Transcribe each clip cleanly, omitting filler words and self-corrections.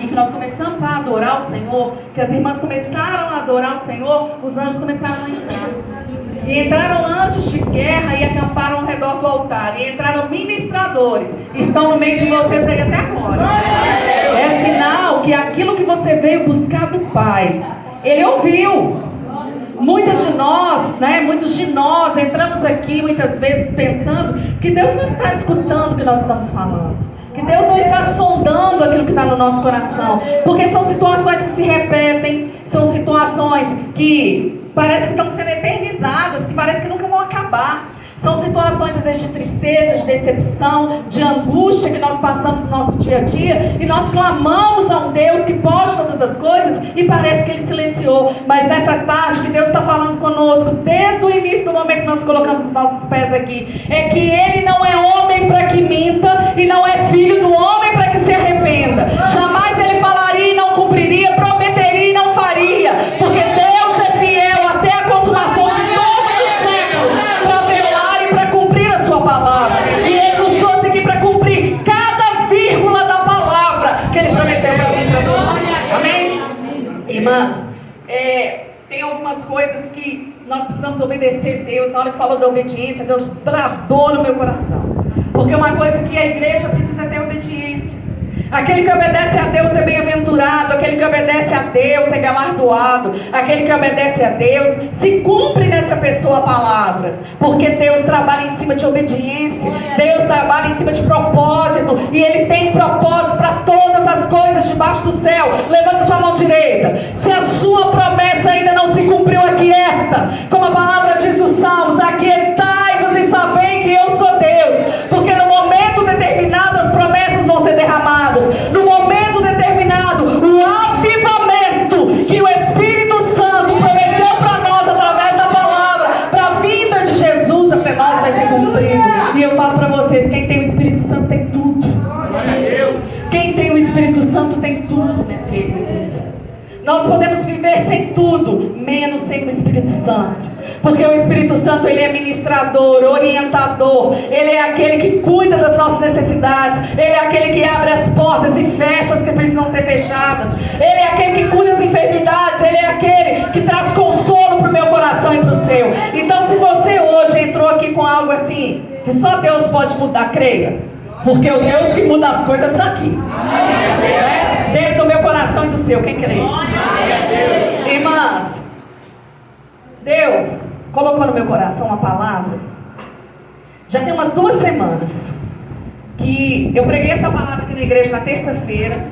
que nós começamos a adorar o Senhor, que as irmãs começaram a adorar o Senhor, os anjos começaram a entrar. E entraram anjos de guerra e acamparam ao redor do altar. E entraram ministradores. Estão no meio de vocês aí até agora. É sinal que aquilo que você veio buscar do Pai, Ele ouviu. Muitos de nós entramos aqui muitas vezes pensando que Deus não está escutando o que nós estamos falando, que Deus não está sondando aquilo que está no nosso coração, porque são situações que se repetem, são situações que parece que estão sendo eternizadas, que parece que nunca vão acabar. São situações às vezes de tristeza, de decepção, de angústia que nós passamos no nosso dia a dia, e nós clamamos a um Deus que pode todas as coisas e parece que Ele silenciou. Mas nessa tarde que Deus está falando conosco, desde o início do momento que nós colocamos os nossos pés aqui, é que Ele não é homem para que minta e não é filho do homem para que se arrependa. Jamais Ele falaria e não cumpriria, prometeria e não faria, porque Deus é fiel até a consumação de todos os séculos para velar e para cumprir a sua palavra. E Ele nos trouxe aqui para cumprir cada vírgula da palavra que Ele prometeu para mim e para você. Amém? Irmãs, tem algumas coisas que nós precisamos obedecer a Deus. Na hora que falou da obediência, Deus bradou no meu coração, porque uma coisa que a igreja precisa ter obediência. Aquele que obedece a Deus é bem-aventurado, aquele que obedece a Deus é galardoado, aquele que obedece a Deus, se cumpre nessa pessoa a palavra, porque Deus trabalha em cima de obediência, Deus trabalha em cima de propósito, e Ele tem propósito para todas as coisas debaixo do céu. Levanta sua mão direita. Se a sua promessa ainda não se cumpriu, aquieta, como a palavra diz nos Salmos: aquietai-vos e sabei que eu sou Deus, porque no momento determinado as promessas vão ser derramadas. No momento determinado, o avivamento que o Espírito Santo prometeu para nós através da palavra, para a vinda de Jesus até nós, vai ser cumprido. E eu falo para vocês: quem tem o Espírito Santo tem tudo. Quem tem o Espírito Santo tem tudo, minhas queridas. Nós podemos viver sem tudo, menos sem o Espírito Santo. Porque o Espírito Santo, Ele é ministrador, orientador. Ele é aquele que cuida das nossas necessidades. Ele é aquele que abre as portas e fecha as que precisam ser fechadas. Ele é aquele que cura as enfermidades. Ele é aquele que traz consolo para o meu coração e para o seu. Então, se você hoje entrou aqui com algo assim, que só Deus pode mudar, creia. Porque o Deus que muda as coisas está aqui. Dentro do meu coração e do seu, quem crê? Irmãs, Deus colocou no meu coração uma palavra. Já tem umas 2 semanas que eu preguei essa palavra aqui na igreja na terça-feira,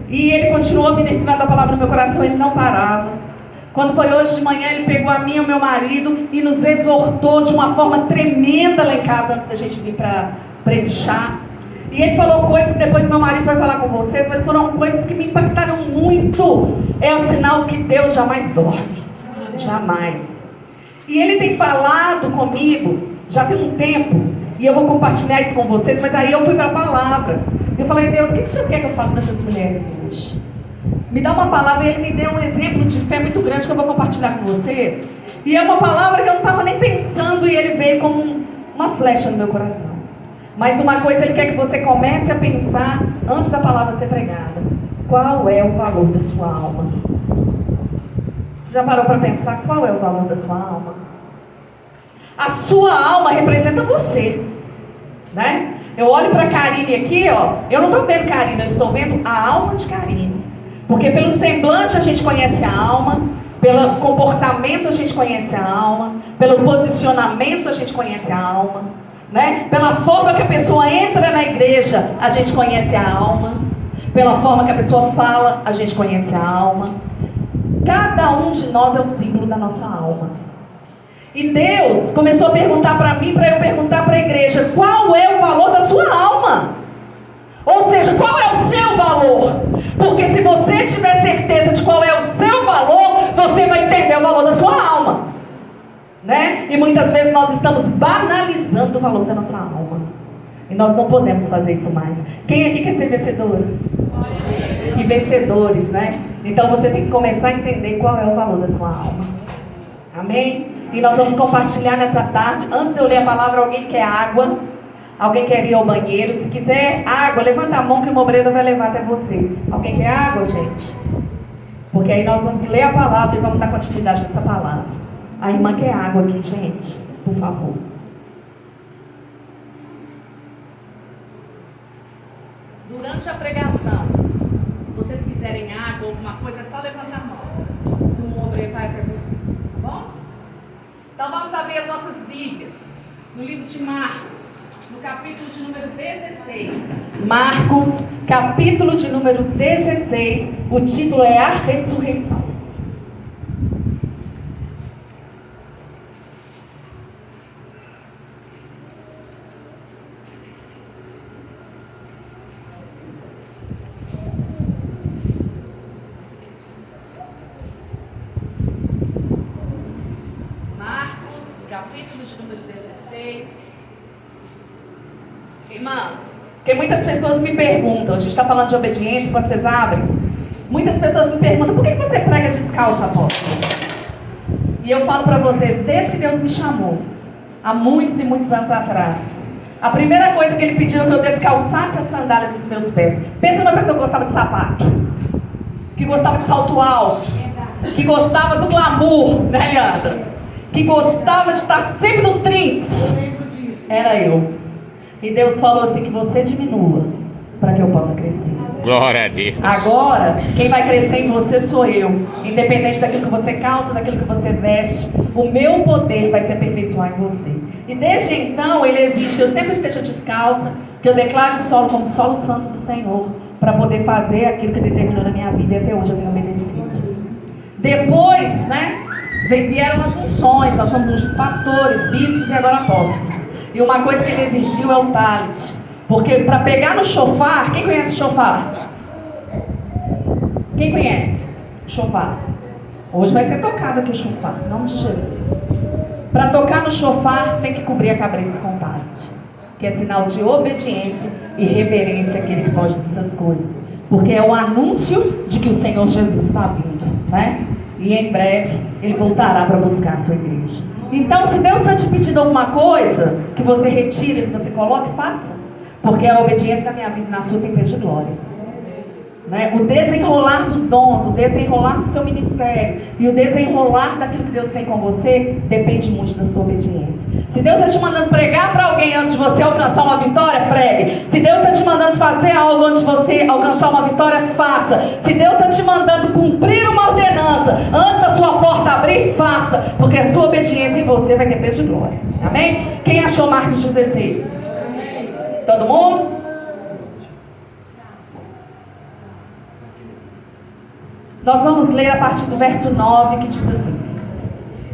e Ele continuou ministrando a palavra no meu coração. Ele não parava. Quando foi hoje de manhã, Ele pegou a mim e o meu marido e nos exortou de uma forma tremenda lá em casa, antes da gente vir para esse chá. E Ele falou coisas que depois meu marido vai falar com vocês, mas foram coisas que me impactaram muito. É o sinal que Deus jamais dorme. Jamais. E Ele tem falado comigo já tem um tempo, e eu vou compartilhar isso com vocês, mas aí eu fui para a palavra. Eu falei: Deus, o que o Senhor quer que eu fale para essas mulheres hoje? Me dá uma palavra. E Ele me deu um exemplo de fé muito grande que eu vou compartilhar com vocês. E é uma palavra que eu não estava nem pensando, e Ele veio como uma flecha no meu coração. Mas uma coisa Ele quer que você comece a pensar antes da palavra ser pregada: qual é o valor da sua alma? Você já parou para pensar qual é o valor da sua alma? A sua alma representa você, né? Eu olho para a Karine aqui, ó. Eu não estou vendo Karine, eu estou vendo a alma de Karine. Porque pelo semblante a gente conhece a alma, pelo comportamento a gente conhece a alma, pelo posicionamento a gente conhece a alma, né? Pela forma que a pessoa entra na igreja, a gente conhece a alma. Pela forma que a pessoa fala, a gente conhece a alma. Cada um de nós é o símbolo da nossa alma. E Deus começou a perguntar para mim, para eu perguntar para a igreja: qual é o valor da sua alma? Ou seja, qual é o seu valor? Porque se você tiver certeza de qual é o seu valor, você vai entender o valor da sua alma, né? E muitas vezes nós estamos banalizando o valor da nossa alma, e nós não podemos fazer isso mais. Quem aqui quer ser vencedor? E vencedores, né? Então você tem que começar a entender qual é o valor da sua alma. Amém? E nós vamos compartilhar nessa tarde. Antes de eu ler a palavra, alguém quer água? Alguém quer ir ao banheiro? Se quiser água, levanta a mão que uma obreira vai levar até você. Alguém quer água, gente? Porque aí nós vamos ler a palavra e vamos dar continuidade nessa palavra. A irmã quer água aqui, gente. Por favor. Durante a pregação, se vocês quiserem água ou alguma coisa, é só levantar a mão. Que um obreiro vai até você. Tá bom? Então vamos abrir as nossas Bíblias. No livro de Marcos. No capítulo de número 16. Marcos, capítulo de número 16. O título é A Ressurreição. Marcos, capítulo de número 16. Irmãs, porque muitas pessoas me perguntam, a gente está falando de obediência, quando vocês abrem, muitas pessoas me perguntam, por que você prega descalço, apóstolo? E eu falo para vocês, desde que Deus me chamou, há muitos e muitos anos atrás, a primeira coisa que Ele pediu é que eu descalçasse as sandálias dos meus pés. Pensa numa pessoa que gostava de sapato, que gostava de salto alto, que gostava do glamour, né, Leandra? Que gostava de estar sempre nos trinks. Era eu. E Deus falou assim, que você diminua, para que eu possa crescer. Glória a Deus. Agora, quem vai crescer em você sou eu. Independente daquilo que você calça, daquilo que você veste, o meu poder vai se aperfeiçoar em você. E desde então, Ele exige que eu sempre esteja descalça, que eu declare o solo como solo santo do Senhor, para poder fazer aquilo que Ele determinou na minha vida, e até hoje eu tenho obedecido. Depois, né, vieram as unções, nós somos ungidos pastores, bispos e agora apóstolos. E uma coisa que Ele exigiu é o talit. Porque para pegar no chofar, quem conhece o chofar? Quem conhece o chofar? Hoje vai ser tocado aqui o chofar, em nome de Jesus. Para tocar no chofar, tem que cobrir a cabeça com talit, que é sinal de obediência e reverência àquele que pode dessas coisas. Porque é o anúncio de que o Senhor Jesus está vindo, né? E em breve Ele voltará para buscar a sua igreja. Então, se Deus está te pedindo alguma coisa, que você retire, que você coloque, faça. Porque a obediência na minha vida e na sua tem peso de glória. Né? O desenrolar dos dons, o desenrolar do seu ministério e o desenrolar daquilo que Deus tem com você, depende muito da sua obediência. Se Deus está te mandando pregar para alguém antes de você alcançar uma vitória, pregue. Se Deus está te mandando fazer algo antes de você alcançar uma vitória, faça. Se Deus está te mandando cumprir uma ordenança antes da sua porta abrir, faça. Porque a sua obediência em você vai ter peso de glória. Amém? Quem achou Marcos 16? Todo mundo? Nós vamos ler a partir do verso 9, que diz assim: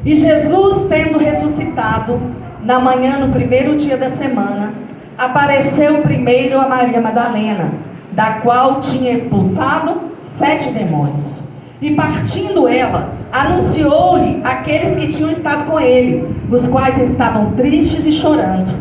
E Jesus, tendo ressuscitado, na manhã, no primeiro dia da semana, apareceu primeiro a Maria Madalena, da qual tinha expulsado 7 demônios. E partindo ela, anunciou-lhe aqueles que tinham estado com ele, os quais estavam tristes e chorando.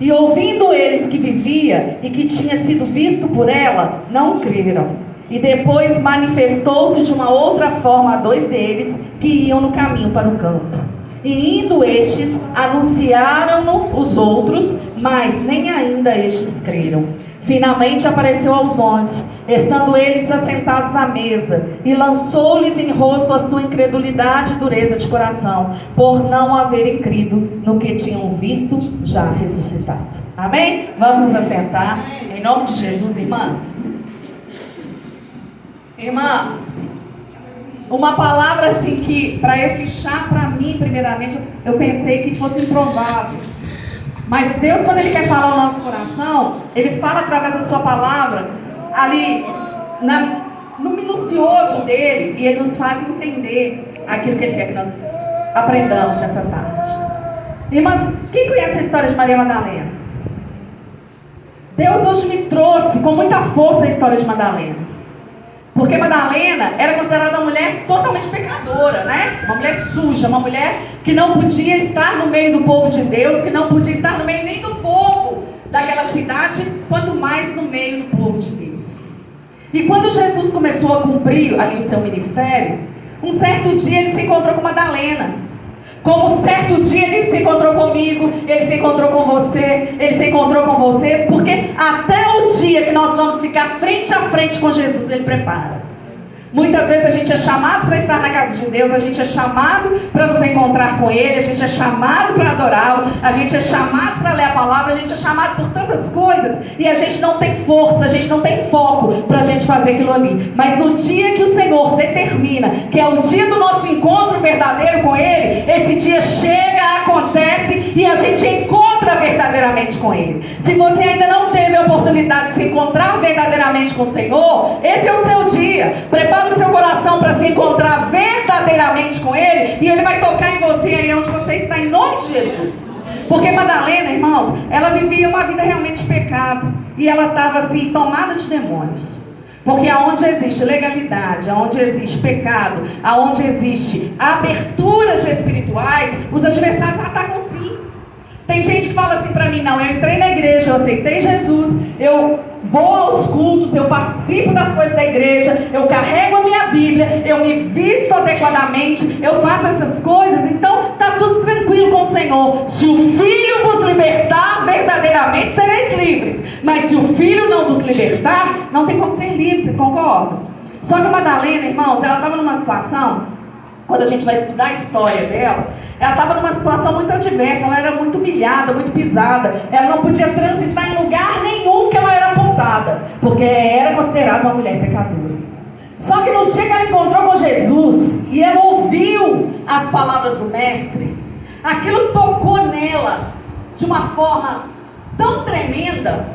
E ouvindo eles que vivia e que tinha sido visto por ela, não creram. E depois manifestou-se de uma outra forma a 2 deles que iam no caminho para o campo. E indo estes, anunciaram-no os outros, mas nem ainda estes creram. Finalmente apareceu aos 11, estando eles assentados à mesa, e lançou-lhes em rosto a sua incredulidade e dureza de coração, por não haverem crido no que tinham visto já ressuscitado. Amém? Vamos nos assentar, em nome de Jesus, irmãs. Irmãs, uma palavra assim que, para esse chá, para mim, primeiramente, eu pensei que fosse improvável. Mas Deus, quando Ele quer falar ao nosso coração, Ele fala através da sua palavra, ali, no minucioso dEle, e Ele nos faz entender aquilo que Ele quer que nós aprendamos nessa tarde. Irmãs, quem conhece a história de Maria Madalena? Deus hoje me trouxe com muita força a história de Madalena. Porque Madalena era considerada uma mulher totalmente pecadora, né? Uma mulher suja, uma mulher que não podia estar no meio do povo de Deus, que não podia estar no meio nem do povo daquela cidade, quanto mais no meio do povo de Deus. E quando Jesus começou a cumprir ali o seu ministério, um certo dia ele se encontrou com Madalena. Como certo dia ele se encontrou comigo, ele se encontrou com você, ele se encontrou com vocês, porque até o dia que nós vamos ficar frente a frente com Jesus, ele prepara. Muitas vezes a gente é chamado para estar na casa de Deus, a gente é chamado para nos encontrar com Ele, a gente é chamado para adorá-lo, a gente é chamado para ler a palavra, a gente é chamado por tantas coisas e a gente não tem força, a gente não tem foco para a gente fazer aquilo ali. Mas no dia que o Senhor determina, que é o dia do nosso encontro verdadeiro com Ele, esse dia chega, acontece e a gente encontra verdadeiramente com Ele. Se você ainda não teve a oportunidade de se encontrar verdadeiramente com o Senhor, esse é o seu dia. Prepare o seu coração para se encontrar verdadeiramente com Ele e Ele vai tocar em você aí onde você está, em nome de Jesus. Porque Madalena, irmãos, ela vivia uma vida realmente de pecado e ela estava assim, tomada de demônios. Porque aonde existe legalidade, aonde existe pecado, aonde existe aberturas espirituais, os adversários atacam sim. Tem gente que fala assim para mim, não, eu entrei na igreja, eu aceitei Jesus, eu vou aos cultos, eu participo das coisas da igreja, eu carrego a minha Bíblia, eu me visto adequadamente, eu faço essas coisas, então está tudo tranquilo com o Senhor. Se o Filho vos libertar, verdadeiramente sereis livres. Mas se o Filho não vos libertar, não tem como ser livre, vocês concordam? Só que a Madalena, irmãos, ela estava numa situação, quando a gente vai estudar a história dela, ela estava numa situação muito adversa, ela era muito humilhada, muito pisada, ela não podia transitar em lugar nenhum que ela era apontada, porque era considerada uma mulher pecadora. Só que no dia que ela encontrou com Jesus, e ela ouviu as palavras do Mestre, aquilo tocou nela de uma forma tão tremenda,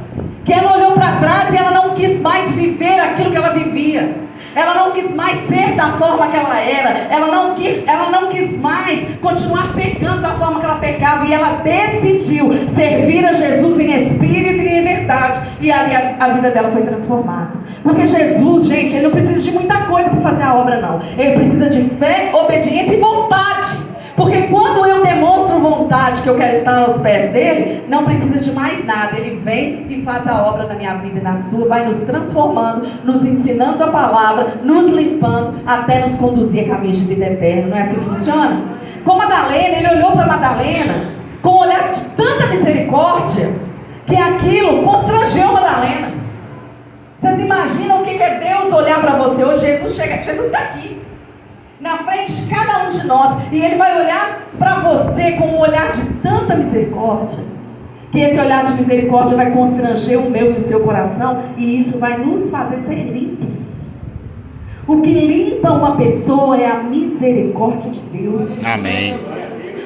que ela olhou para trás e ela não quis mais viver aquilo que ela vivia. Ela não quis mais ser da forma que ela era. Ela não quis mais continuar pecando da forma que ela pecava. E ela decidiu servir a Jesus em espírito e em verdade. E ali a vida dela foi transformada. Porque Jesus, gente, Ele não precisa de muita coisa para fazer a obra, não. Ele precisa de fé, obediência e vontade. Porque quando eu demonstro vontade que eu quero estar aos pés dele, não precisa de mais nada. Ele vem e faz a obra na minha vida e na sua, vai nos transformando, nos ensinando a palavra, nos limpando, até nos conduzir a caminhos de vida eterna. Não é assim que funciona? Com Madalena, ele olhou para Madalena com um olhar de tanta misericórdia, que aquilo constrangeu Madalena. Vocês imaginam o que é Deus olhar para você hoje? Jesus está aqui, na frente de cada um de nós, e Ele vai olhar para você com um olhar de tanta misericórdia, que esse olhar de misericórdia vai constranger o meu e o seu coração, e isso vai nos fazer ser limpos. O que limpa uma pessoa é a misericórdia de Deus. Amém.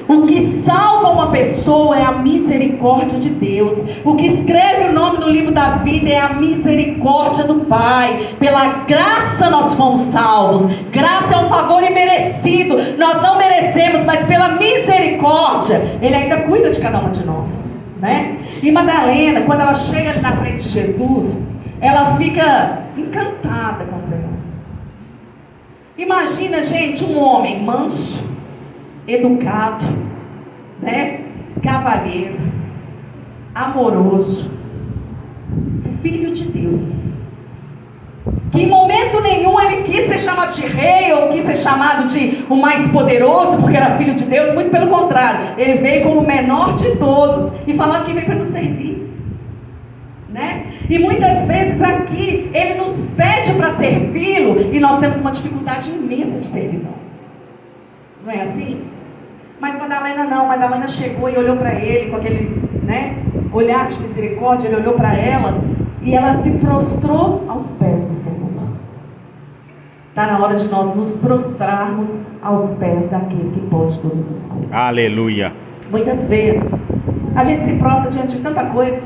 O que salva uma pessoa é a misericórdia de Deus. O que escreve o nome no livro da vida é a misericórdia do Pai. Pela graça nós fomos salvos. Graça é um favor imerecido. Nós não merecemos, mas pela misericórdia Ele ainda cuida de cada uma de nós, né? E Madalena, quando ela chega ali na frente de Jesus, ela fica encantada com o Senhor. Imagina, gente, um homem manso, educado, né? Cavalheiro, amoroso, filho de Deus, que em momento nenhum ele quis ser chamado de rei ou quis ser chamado de o mais poderoso porque era filho de Deus. Muito pelo contrário, ele veio como o menor de todos e falava que veio para nos servir, né? E muitas vezes aqui ele nos pede para servi-lo e nós temos uma dificuldade imensa de servir. Não é assim? Mas Madalena não. Madalena chegou e olhou para ele com aquele, né, olhar de misericórdia. Ele olhou para ela e ela se prostrou aos pés do Senhor. Está na hora de nós nos prostrarmos aos pés daquele que pode todas as coisas. Aleluia. Muitas vezes a gente se prostra diante de tanta coisa.